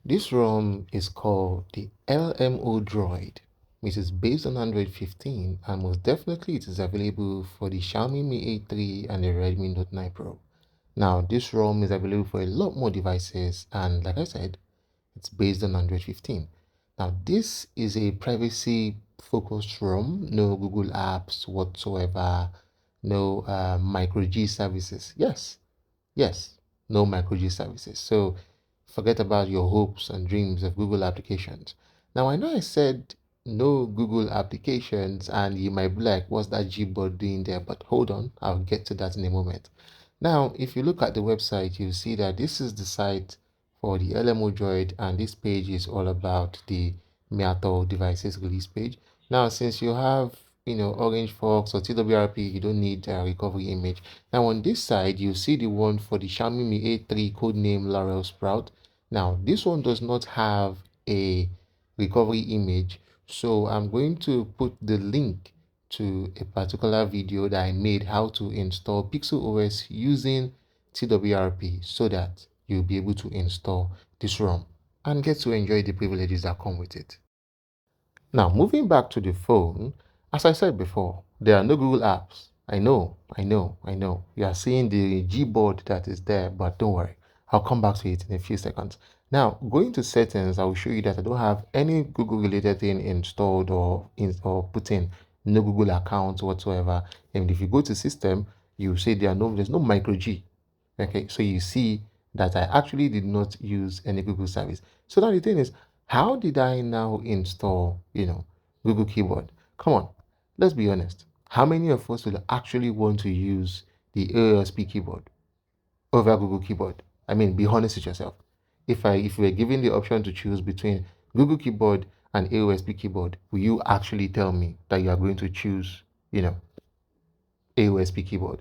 This ROM is called the LMO Droid, which is based on Android 15, and most definitely it is available for the Xiaomi Mi 8 III and the Redmi Note 9 Pro. Now, this ROM is available for a lot more devices, and like I said, it's based on Android 15. Now, this is a privacy focused ROM, no Google apps whatsoever, no micro G services. Yes, no micro G services. So forget about your hopes and dreams of Google applications. Now, I know I said no Google applications, and you might be like, what's that Gboard doing there? But hold on, I'll get to that in a moment. Now, if you look at the website, you'll see that this is the site for the LMO Droid, and this page is all about the Meato devices release page. Now, since you have, Orange Fox or TWRP, you don't need a recovery image. Now, on this side, you see the one for the Xiaomi Mi 8 III codename Laurel Sprout. Now, this one does not have a recovery image, so I'm going to put the link to a particular video that I made how to install PixelOS using TWRP so that you'll be able to install this ROM and get to enjoy the privileges that come with it. Now, moving back to the phone, as I said before, there are no Google apps. I know. You are seeing the Gboard that is there, but don't worry. I'll come back to it in a few seconds. Now, going to settings, I will show you that I don't have any Google related thing installed or put in, no Google account whatsoever. And if you go to system, you see there's no micro G. Okay, so you see that I actually did not use any Google service. So now the thing is, how did I now install, Google Keyboard? Come on, let's be honest. How many of us will actually want to use the AOSP keyboard over Google Keyboard? I mean, be honest with yourself. If you were given the option to choose between Google Keyboard and AOSP keyboard, will you actually tell me that you are going to choose, AOSP keyboard?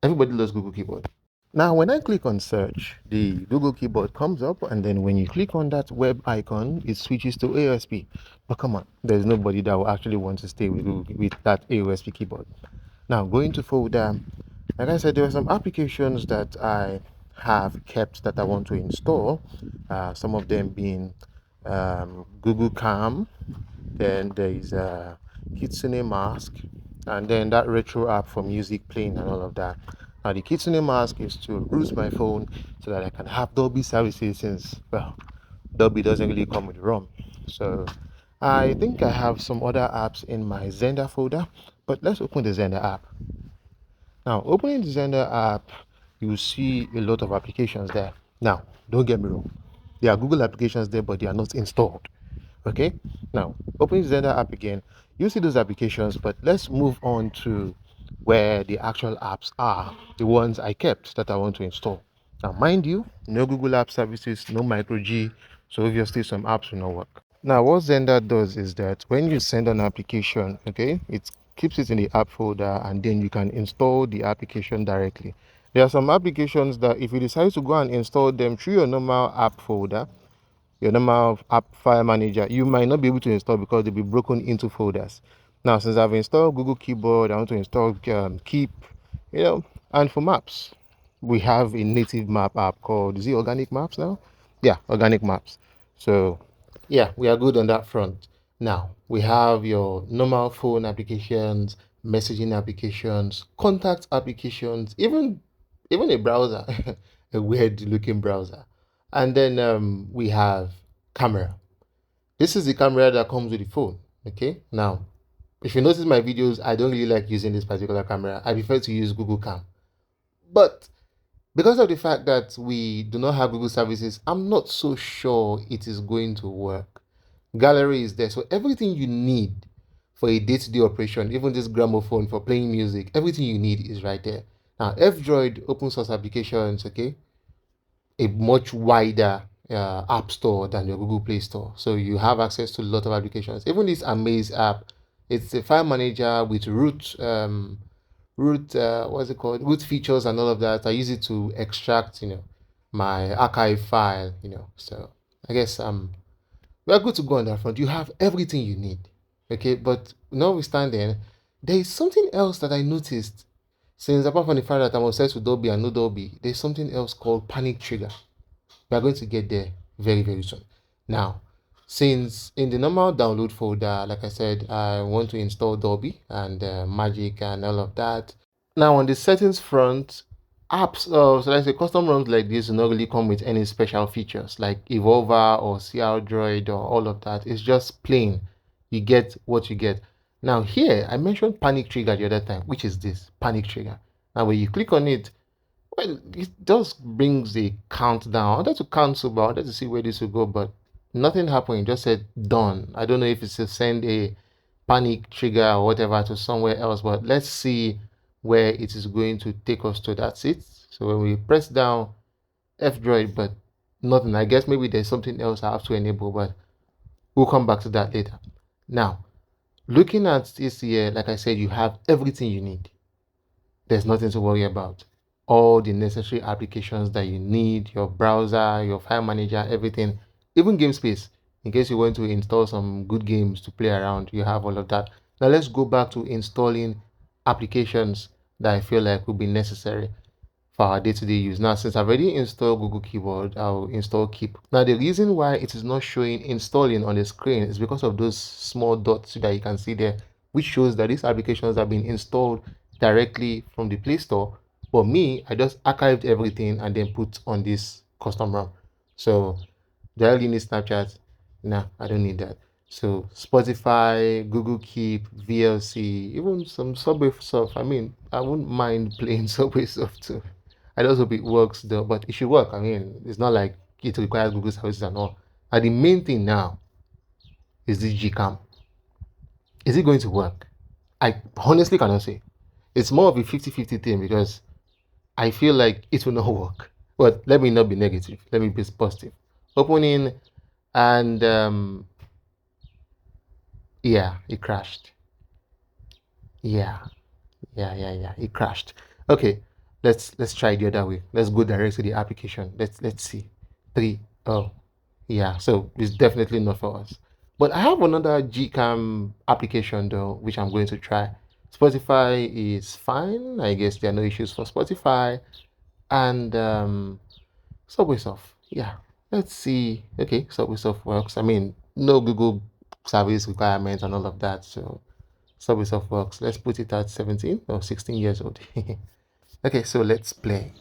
Everybody loves Google Keyboard. Now, when I click on search, the Google keyboard comes up, and then when you click on that web icon, it switches to AOSP. But come on, there's nobody that will actually want to stay with that AOSP keyboard. Now, going to folder, like I said, there are some applications that I have kept that I want to install. Some of them being Google Cam, then there is a Kitsune Mask, and then that retro app for music playing and all of that. Now the Kitsune Mask is to root my phone so that I can have Dolby services, since, well, Dolby doesn't really come with ROM. So I think I have some other apps in my Xender folder, but let's open the Xender app. Now, opening the Xender app, you see a lot of applications there. Now, don't get me wrong, there are Google applications there, but they are not installed. Okay, now opening the Xender app again, you see those applications, but let's move on to where the actual apps are, the ones I kept that I want to install. Now, mind you, no Google App Services, no micro G, so obviously some apps will not work. Now, what Xender does is that when you send an application, okay, it keeps it in the app folder, and then you can install the application directly. There are some applications that if you decide to go and install them through your normal app folder, your normal app file manager, you might not be able to install because they'll be broken into folders. Now, since I've installed Google Keyboard, I want to install Keep, and for maps, we have a native map app called, is it Organic Maps now? Yeah, Organic Maps. So yeah, we are good on that front. Now, we have your normal phone applications, messaging applications, contact applications, even a browser, a weird looking browser. And then we have camera. This is the camera that comes with the phone. Okay. Now, if you notice my videos, I don't really like using this particular camera. I prefer to use Google Cam. But because of the fact that we do not have Google services, I'm not so sure it is going to work. Gallery is there. So everything you need for a day-to-day operation, even this gramophone for playing music, everything you need is right there. Now, F-Droid open source applications, okay, a much wider app store than your Google Play Store. So you have access to a lot of applications. Even this Amaze app, it's a file manager with what's it called? Root features and all of that. I use it to extract, my archive file, So I guess we are good to go on that front. You have everything you need. Okay, but notwithstanding, there is something else that I noticed. Since apart from the fact that I'm obsessed with Dolby and no Dolby, there's something else called panic trigger. We are going to get there. very, very soon. Now, since in the normal download folder, like I said, I want to install Dolby and Magic and all of that. Now, on the settings front, apps, so let's say custom ROMs like this do not really come with any special features like Evolver or CR Droid or all of that. It's just plain. You get what you get. Now, here, I mentioned Panic Trigger the other time, which is this Panic Trigger. Now, when you click on it, well, it just brings the countdown. I wanted to cancel, but I wanted to see where this will go, but nothing happened. It just said done. I don't know if it's to send a panic trigger or whatever to somewhere else, but let's see where it is going to take us to. That's it. So when we press down F droid, but nothing. I guess maybe there's something else I have to enable, but we'll come back to that later. Now, looking at this here, like I said, you have everything you need. There's nothing to worry about. All the necessary applications that you need, your browser, your file manager, everything, even game space. In case you want to install some good games to play around, you have all of that. Now let's go back to installing applications that I feel like will be necessary for our day-to-day use. Now, since I've already installed Google Keyboard, I'll install Keep. Now, the reason why it is not showing installing on the screen is because of those small dots that you can see there, which shows that these applications have been installed directly from the Play Store. But me, I just archived everything and then put on this custom ROM. So, do I really need Snapchat? Nah, I don't need that. So Spotify, Google Keep, VLC, even some Subway stuff. I mean, I wouldn't mind playing Subway stuff too. I just hope it works though, but it should work. I mean, it's not like it requires Google services and all. And the main thing now is this Gcam. Is it going to work? I honestly cannot say. It's more of a 50-50 thing because I feel like it will not work. But let me not be negative. Let me be positive. Opening and yeah, it crashed. Yeah, yeah. It crashed. Okay, let's try the other way. Let's go direct to the application. Let's see. Three. Oh, yeah. So it's definitely not for us. But I have another Gcam application though, which I'm going to try. Spotify is fine. I guess there are no issues for Spotify. And Subway Soft. Yeah. Let's see. Okay, Subway Soft works. I mean, no Google service requirements and all of that. So Subway Soft works. Let's put it at 17 or 16 years old. Okay, so let's play.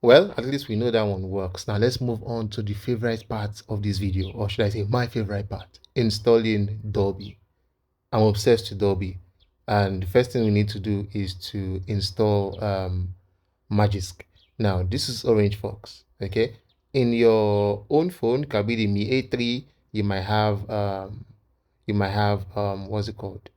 Well, at least we know that one works. Now let's move on to the favorite part of this video, or should I say my favorite part, installing Dolby. I'm obsessed with Dolby. And the first thing we need to do is to install Magisk. Now, this is Orange Fox, okay? In your own phone, can be the Mi A3, you might have what's it called?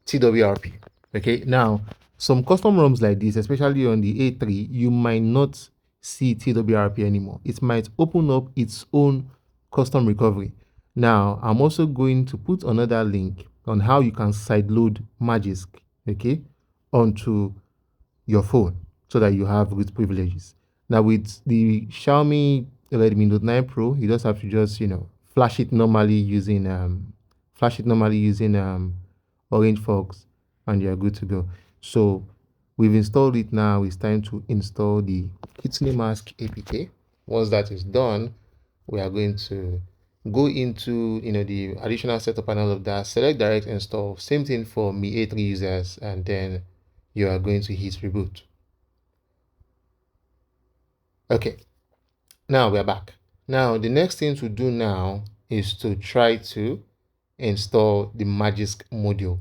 TWRP. Okay, now some custom ROMs like this, especially on the A3, you might not see TWRP anymore. It might open up its own custom recovery. Now, I'm also going to put another link on how you can sideload Magisk, okay, onto your phone so that you have root privileges. Now, with the Xiaomi Redmi Note 9 Pro, you just have to just, flash it normally using Orange Fox, and you're good to go. So we've installed it now. It's time to install the Kitsune Mask APK. Once that is done, we are going to go into the additional setup and all of that. Select direct install. Same thing for Mi A3 users, and then you are going to hit reboot. Okay, now we're back. Now the next thing to do now is to try to install the Magisk module.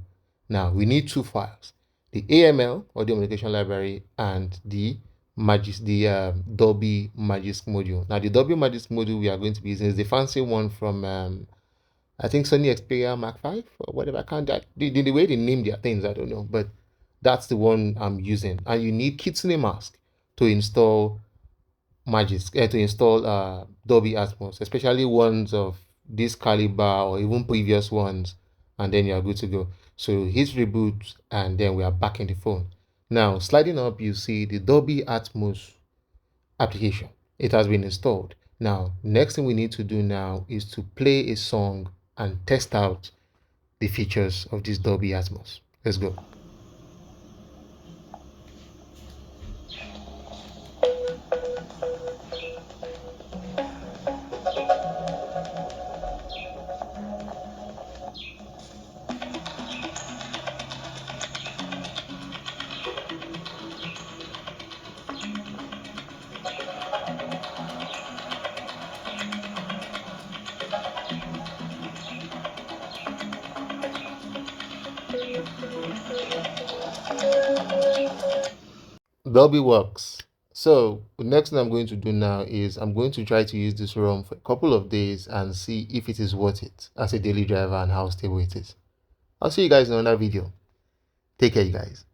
Now we need two files: the AML audio modification library and the Dolby Magisk module. Now the Dolby Magisk module we are going to be using is the fancy one from I think Sony Xperia Mark 5 or whatever. I can't that the way they name their things, I don't know, but that's the one I'm using. And you need Kitsune Mask to install to install Dolby Atmos, especially ones of this caliber or even previous ones, and then you're good to go. So hit reboot, and then we are back in the phone. Now, sliding up, you see the Dolby Atmos application. It has been installed. Now, next thing we need to do now is to play a song and test out the features of this Dolby Atmos. Let's go. Dolby works. So the next thing I'm going to do now is I'm going to try to use this ROM for a couple of days and see if it is worth it as a daily driver and how stable it is. I'll see you guys in another video. Take care, you guys.